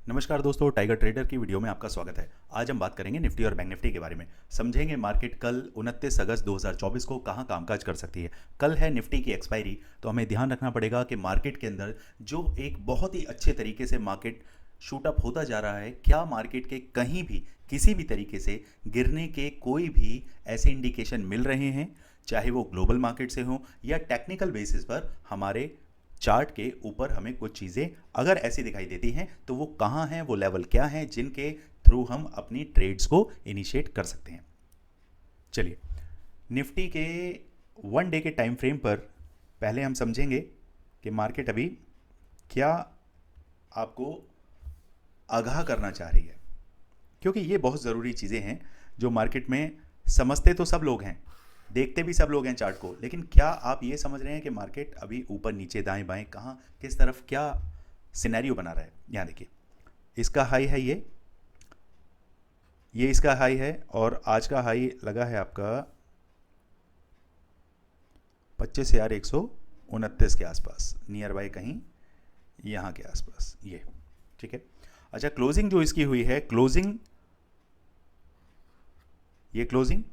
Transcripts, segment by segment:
नमस्कार दोस्तों, tiger trader की वीडियो में आपका स्वागत है। आज हम बात करेंगे निफ्टी और बैंक निफ्टी के बारे में। समझेंगे मार्केट कल 29 अगस्त 2024 को कहां कामकाज कर सकती है। कल है निफ्टी की एक्सपायरी, तो हमें ध्यान रखना पड़ेगा कि मार्केट के अंदर जो एक बहुत ही अच्छे तरीके से मार्केट शूट अप होता जा रहा है, क्या मार्केट के कहीं भी किसी भी तरीके से गिरने के कोई भी ऐसे इंडिकेशन मिल रहे हैं, चाहे वो ग्लोबल मार्केट से हो या टेक्निकल बेसिस पर हमारे चार्ट के ऊपर हमें कुछ चीज़ें अगर ऐसी दिखाई देती हैं तो वो कहाँ हैं, वो लेवल क्या हैं जिनके थ्रू हम अपनी ट्रेड्स को इनिशिएट कर सकते हैं। चलिए, निफ्टी के 1 डे के टाइम फ्रेम पर पहले हम समझेंगे कि मार्केट अभी क्या आपको आगाह करना चाह रही है, क्योंकि ये बहुत ज़रूरी चीज़ें हैं जो मार्केट में समझते तो सब लोग हैं, देखते भी सब लोग हैं चार्ट को, लेकिन क्या आप ये समझ रहे हैं कि मार्केट अभी ऊपर नीचे दाएं बाएं कहाँ किस तरफ क्या सिनेरियो बना रहा है। यहाँ देखिए, इसका हाई है, ये इसका हाई है और आज का हाई लगा है आपका 25,129 के आसपास, नियर बाय कहीं यहाँ के आसपास ये। ठीक है, अच्छा, क्लोजिंग जो इसकी हुई है, क्लोजिंग, ये क्लोजिंग,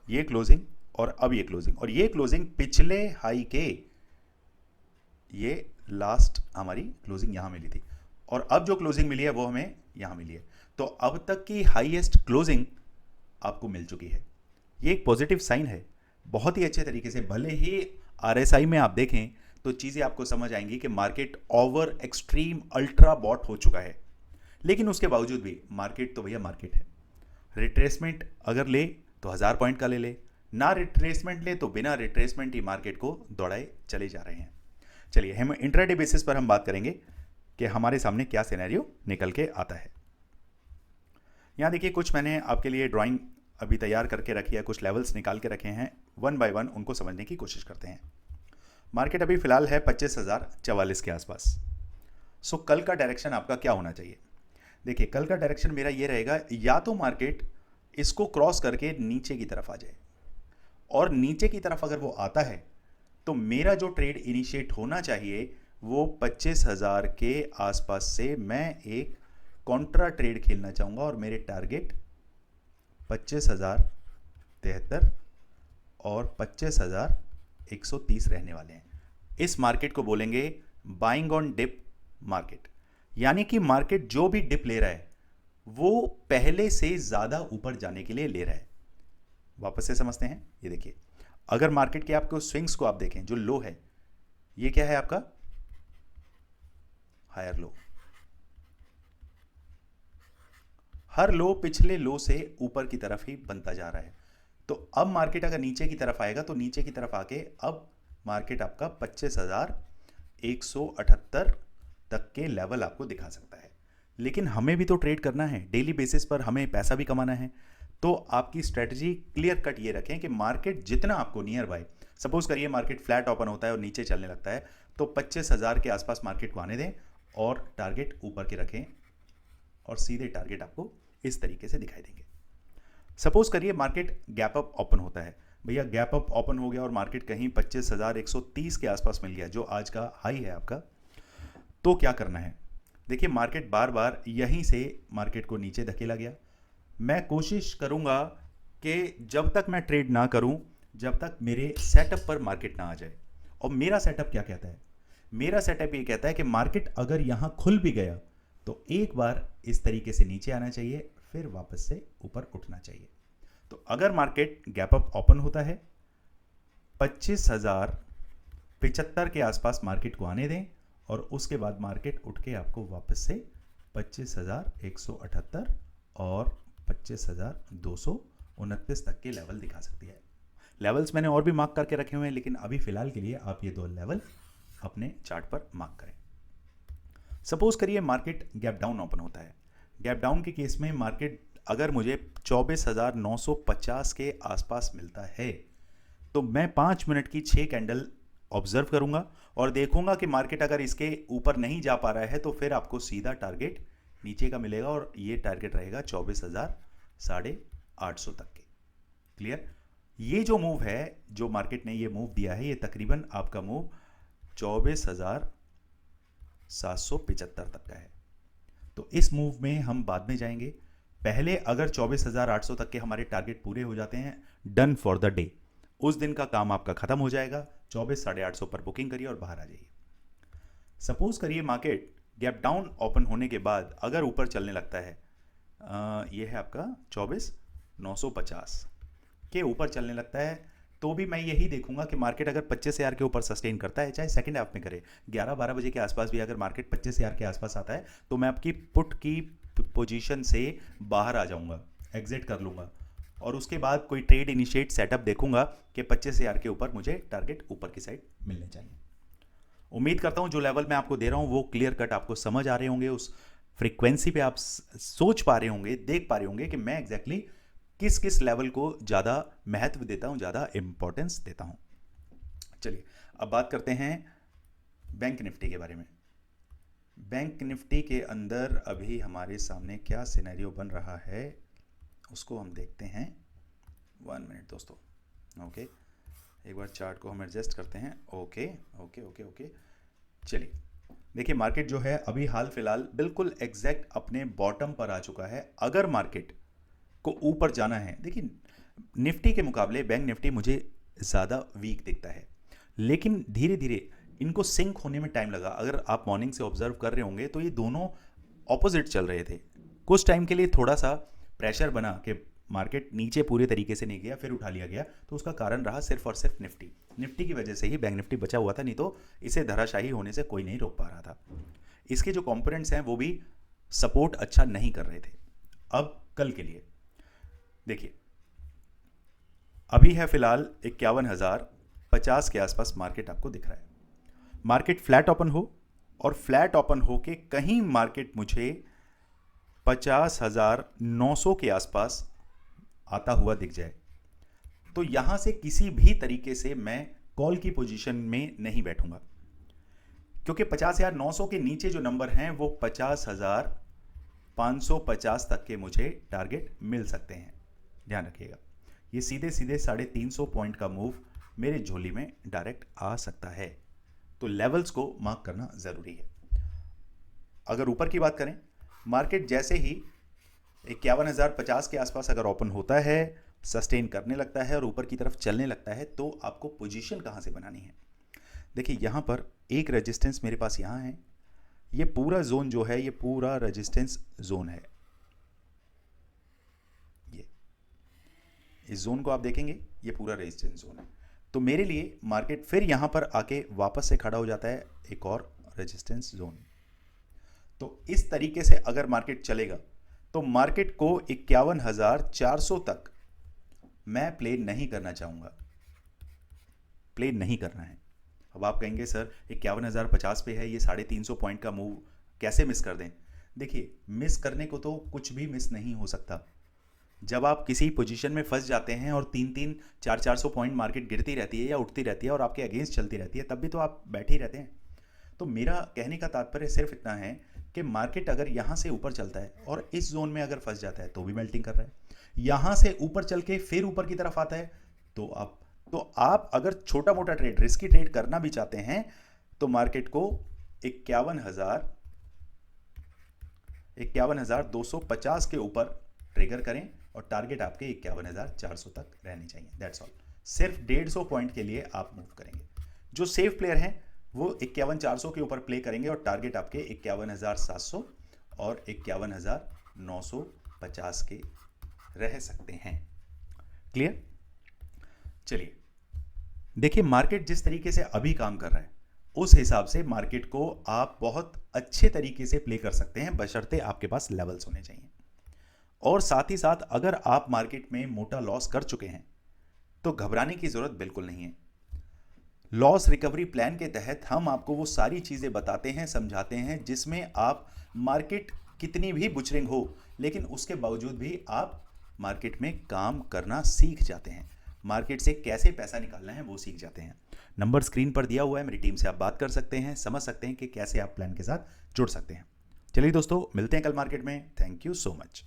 ये क्लोजिंग और अब ये क्लोजिंग, और ये क्लोजिंग पिछले हाई के, ये लास्ट हमारी क्लोजिंग यहाँ मिली थी और अब जो क्लोजिंग मिली है वो हमें यहाँ मिली है। तो अब तक की हाईएस्ट क्लोजिंग आपको मिल चुकी है। ये एक पॉजिटिव साइन है बहुत ही अच्छे तरीके से। भले ही आरएसआई में आप देखें तो चीज़ें आपको समझ आएंगी कि market over extreme ultra bought हो चुका है, लेकिन उसके बावजूद भी मार्केट तो भैया मार्केट है। रिट्रेसमेंट अगर ले तो 1000 पॉइंट का ले ले, ना रिट्रेसमेंट ले तो बिना रिट्रेसमेंट ही मार्केट को दौड़ाए चले जा रहे हैं। चलिए, हम इंट्राडे बेसिस पर हम बात करेंगे कि हमारे सामने क्या सिनेरियो निकल के आता है। यहाँ देखिए, कुछ मैंने आपके लिए ड्राइंग अभी तैयार करके रखी है, कुछ लेवल्स निकाल के रखे हैं, वन बाय वन उनको समझने की कोशिश करते हैं। मार्केट अभी फिलहाल है 25,044 के आसपास। सो कल का डायरेक्शन आपका क्या होना चाहिए? देखिए, कल का डायरेक्शन मेरा ये रहेगा, या तो मार्केट इसको क्रॉस करके नीचे की तरफ आ जाए, और नीचे की तरफ अगर वो आता है तो मेरा जो ट्रेड इनिशिएट होना चाहिए वो 25,000 के आसपास से मैं एक कॉन्ट्रा ट्रेड खेलना चाहूँगा, और मेरे टारगेट 25,073 और 25,130 रहने वाले हैं। इस मार्केट को बोलेंगे बाइंग ऑन डिप मार्केट, यानी कि मार्केट जो भी डिप ले रहा है वो पहले से ज़्यादा ऊपर जाने के लिए ले रहा है। वापस से समझते हैं, ये देखिए, अगर मार्केट के आपको स्विंग्स को आप देखें, जो लो है ये क्या है आपका हायर लो, हर लो पिछले लो से ऊपर की तरफ ही बनता जा रहा है। तो अब मार्केट अगर नीचे की तरफ आएगा तो नीचे की तरफ आके अब मार्केट आपका 25,178 तक के लेवल आपको दिखा सकता है। लेकिन हमें भी तो ट्रेड करना है, डेली बेसिस पर हमें पैसा भी कमाना है। तो आपकी स्ट्रेटजी क्लियर कट ये रखें कि मार्केट जितना आपको नियर बाय, सपोज करिए मार्केट फ्लैट ओपन होता है और नीचे चलने लगता है, तो 25,000 के आसपास मार्केट को आने दें और टारगेट ऊपर के रखें, और सीधे टारगेट आपको इस तरीके से दिखाई देंगे। सपोज करिए मार्केट गैप अप ओपन होता है, भैया गैप अप ओपन हो गया और मार्केट कहीं 25,130 के आसपास मिल गया, जो आज का हाई है आपका, तो क्या करना है? देखिए, मार्केट बार बार यहीं से मार्केट को नीचे धकेला गया। मैं कोशिश करूंगा कि जब तक मैं ट्रेड ना करूं, जब तक मेरे सेटअप पर मार्केट ना आ जाए। और मेरा सेटअप क्या कहता है? मेरा सेटअप ये कहता है कि मार्केट अगर यहां खुल भी गया तो एक बार इस तरीके से नीचे आना चाहिए, फिर वापस से ऊपर उठना चाहिए। तो अगर मार्केट गैप अप ओपन होता है, 25,075 के आसपास मार्केट को आने दें, और उसके बाद मार्केट उठ के आपको वापस से 25,178 और 25,229 तक के लेवल दिखा सकती है। लेवल्स मैंने और भी मार्क करके रखे हुए हैं, लेकिन अभी फिलहाल के लिए आप ये दो लेवल अपने चार्ट पर मार्क करें। सपोज करिए मार्केट गैप डाउन ओपन होता है। गैप डाउन के केस में मार्केट अगर मुझे 24,950 के आसपास मिलता है तो मैं 5 मिनट की 6 कैंडल ऑब्जर्व करूंगा और देखूंगा कि मार्केट अगर इसके ऊपर नहीं जा पा रहा है तो फिर आपको सीधा टारगेट नीचे का मिलेगा, और ये टारगेट रहेगा 24,850 तक के। क्लियर? ये जो मूव है, जो मार्केट ने ये मूव दिया है, ये तकरीबन आपका मूव 24,775 तक का है। तो इस मूव में हम बाद में जाएंगे। पहले अगर 24,800 तक के हमारे टारगेट पूरे हो जाते हैं, डन फॉर द डे, उस दिन का काम आपका खत्म हो जाएगा। 24,850 पर बुकिंग करिए और बाहर आ जाइए। सपोज करिए मार्केट गैप डाउन ओपन होने के बाद अगर ऊपर चलने लगता है, ये है आपका 24,950 के ऊपर चलने लगता है, तो भी मैं यही देखूंगा कि मार्केट अगर 25,000 के ऊपर सस्टेन करता है, चाहे सेकंड हाफ में करे, 11-12 बजे के आसपास भी अगर मार्केट 25,000 के आसपास आता है, तो मैं आपकी पुट की पोजीशन से बाहर आ जाऊंगा, एग्जिट कर लूंगा, और उसके बाद कोई ट्रेड इनिशिएट सेटअप देखूंगा कि 25,000 के ऊपर मुझे टारगेट ऊपर की साइड मिलने चाहिए। उम्मीद करता हूं जो लेवल मैं आपको दे रहा हूं वो क्लियर कट आपको समझ आ रहे होंगे, उस फ्रीक्वेंसी पे आप सोच पा रहे होंगे, देख पा रहे होंगे कि मैं एग्जैक्टली किस किस लेवल को ज़्यादा महत्व देता हूं, ज़्यादा इंपॉर्टेंस देता हूं। चलिए अब बात करते हैं बैंक निफ्टी के बारे में। बैंक निफ्टी के अंदर अभी हमारे सामने क्या सिनेरियो बन रहा है उसको हम देखते हैं। 1 मिनट दोस्तों, ओके, एक बार चार्ट को हम एडजस्ट करते हैं। ओके ओके ओके ओके, चलिए देखिए मार्केट जो है अभी हाल फिलहाल बिल्कुल एग्जैक्ट अपने बॉटम पर आ चुका है। अगर मार्केट को ऊपर जाना है, देखिए निफ्टी के मुकाबले बैंक निफ्टी मुझे ज़्यादा वीक दिखता है, लेकिन धीरे धीरे इनको सिंक होने में टाइम लगा। अगर आप मॉर्निंग से ऑब्जर्व कर रहे होंगे तो ये दोनों ऑपोजिट चल रहे थे। कुछ टाइम के लिए थोड़ा सा प्रेशर बना कि मार्केट नीचे पूरे तरीके से नहीं गया, फिर उठा लिया गया, तो उसका कारण रहा सिर्फ और सिर्फ निफ्टी की वजह से ही बैंक निफ्टी बचा हुआ था, नहीं तो इसे धराशायी होने से कोई नहीं रोक पा रहा था। इसके जो कंपोनेंट्स हैं वो भी सपोर्ट अच्छा नहीं कर रहे थे। अब कल के लिए देखिए, अभी है फिलहाल 51,050 के आसपास मार्केट आपको दिख रहा है। मार्केट फ्लैट ओपन हो और फ्लैट ओपन हो के कहीं मार्केट मुझे 50,900 के आसपास आता हुआ दिख जाए, तो यहां से किसी भी तरीके से मैं कॉल की पोजीशन में नहीं बैठूंगा, क्योंकि 50,900 के नीचे जो नंबर हैं वो 50,550 तक के मुझे टारगेट मिल सकते हैं। ध्यान रखिएगा, ये सीधे सीधे 350 पॉइंट का मूव मेरे झोली में डायरेक्ट आ सकता है, तो लेवल्स को मार्क करना जरूरी है। अगर ऊपर की बात करें, मार्केट जैसे ही 51,050 के आसपास अगर ओपन होता है, सस्टेन करने लगता है और ऊपर की तरफ चलने लगता है, तो आपको पोजीशन कहां से बनानी है। देखिए यहां पर एक रेजिस्टेंस मेरे पास यहां है, ये पूरा जोन जो है ये पूरा रेजिस्टेंस जोन है। ये इस जोन को आप देखेंगे, ये पूरा रेजिस्टेंस जोन है। तो मेरे लिए मार्केट फिर यहां पर आके वापस से खड़ा हो जाता है एक और रेजिस्टेंस जोन। तो इस तरीके से अगर मार्केट चलेगा तो मार्केट को 51,400 तक मैं प्ले नहीं करना चाहूंगा, प्ले नहीं करना है। अब आप कहेंगे सर 51,050 पे है, ये 350 पॉइंट का मूव कैसे मिस कर दें। देखिए मिस करने को तो कुछ भी मिस नहीं हो सकता। जब आप किसी पोजीशन में फंस जाते हैं और 300, 400 पॉइंट मार्केट गिरती रहती है या उठती रहती है और आपके अगेंस्ट चलती रहती है, तब भी तो आप बैठे ही रहते हैं। तो मेरा कहने का तात्पर्य सिर्फ इतना है कि मार्केट अगर यहाँ से ऊपर चलता है और इस जोन में अगर फंस जाता है तो भी मेल्टिंग कर रहा है, यहाँ से ऊपर चल के फिर ऊपर की तरफ आता है तो आप अगर छोटा मोटा ट्रेड, रिस्की ट्रेड करना भी चाहते हैं तो मार्केट को 51,250 के ऊपर ट्रिगर करें और टारगेट आपके 51,400 तक रहने चाहिए। That's all. सिर्फ 150 पॉइंट के लिए आप मूव करेंगे। जो सेफ प्लेयर हैं वो 51,400 के ऊपर प्ले करेंगे और टारगेट आपके 51,700 और 51,950 के रह सकते हैं। क्लियर? चलिए देखिए मार्केट जिस तरीके से अभी काम कर रहा है उस हिसाब से मार्केट को आप बहुत अच्छे तरीके से प्ले कर सकते हैं, बशर्ते आपके पास लेवल्स होने चाहिए। और साथ ही साथ अगर आप मार्केट में मोटा लॉस कर चुके हैं तो घबराने की जरूरत बिल्कुल नहीं है। लॉस रिकवरी प्लान के तहत हम आपको वो सारी चीजें बताते हैं, समझाते हैं, जिसमें आप मार्केट कितनी भी बुचरिंग हो लेकिन उसके बावजूद भी आप मार्केट में काम करना सीख जाते हैं, मार्केट से कैसे पैसा निकालना है वो सीख जाते हैं। नंबर स्क्रीन पर दिया हुआ है, मेरी टीम से आप बात कर सकते हैं, समझ सकते हैं कि कैसे आप प्लान के साथ जुड़ सकते हैं। चलिए दोस्तों, मिलते हैं कल मार्केट में। Thank you so much.